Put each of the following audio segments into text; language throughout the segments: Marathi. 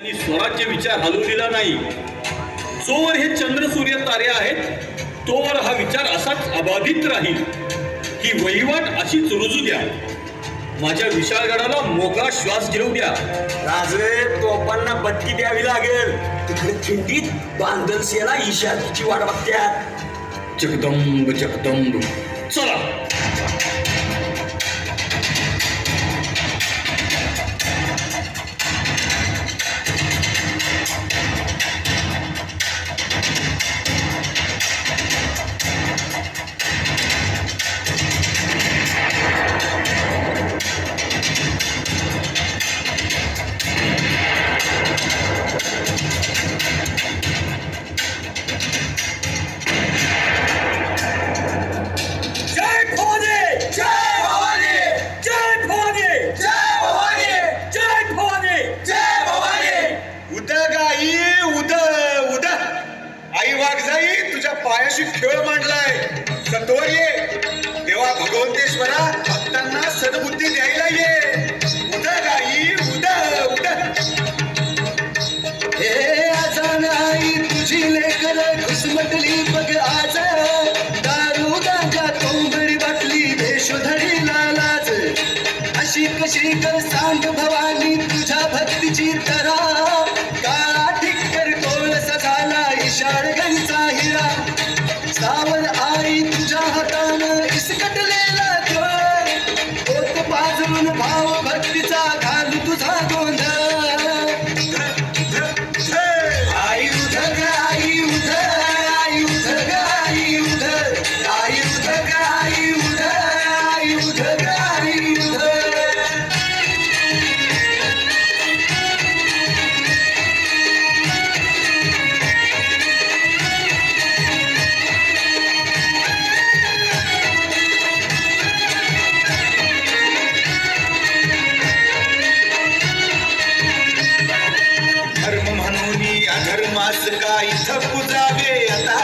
आणि स्वराज्य विचार हलवलेला नाही. जोवर हे चंद्र सूर्य तारे आहेत तोवर हा विचार असाच अबाधित राहील. ही वहिवाट अशीच रुजू द्या. माझ्या विशाळगडाला मोकळा श्वास घेऊ द्या. राजे, तोपांना बत्ती द्यावी लागेल. तिकडे खिंडीत बांधल सेना इशाराची वाट बघत्यात. जगदंब जगदंब. चला. पायाशी खेळ मांडलाय. सत्वर ये देवा भगवंतेश्वरा, भक्तांना सद्बुद्धी द्यायला ये. उद गाई उद उद. हे आजान आई तुझी लेकर घुसमटली बघ आज. दारू गांजा तोंबडी बाटली भेषधरी लालाच. अशी कशी कर सांग भवानी तुझ्या भक्तीची तरा. काळा ठिक्कर कोळसा झाला इशाळगणचा हिरा. सावर आई तुझ्या हातानं इसकटलेला तो ओत पाजून भाव भक्तीचा घालू तुझा गोंधळ. आई उध ग आई उध, आई उध ग आई उध, आई उध ग आई उध, आई उध ग आई उध. अधर्मास का इथं पुजावे आता.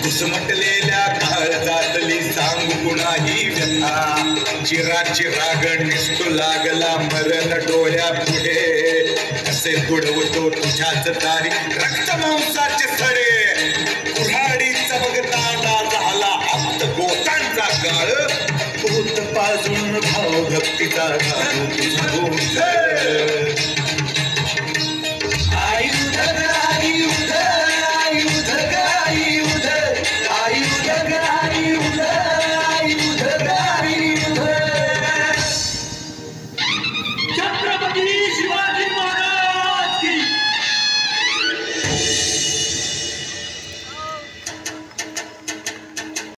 घुसमटलेल्या काळजातली सांगू कुणाही व्यथा. चिराची रागण निसटू लागला मरण डोळ्या पुढे. कसे तुडवतो तुझ्याच तारी रक्त मांसाचे सडे. कुऱ्हाडीचा बगतांडा झाला हप्त गोतांचा काळ. पोत पाजून भाव भक्तीचा घालू तुझा गोंधळ.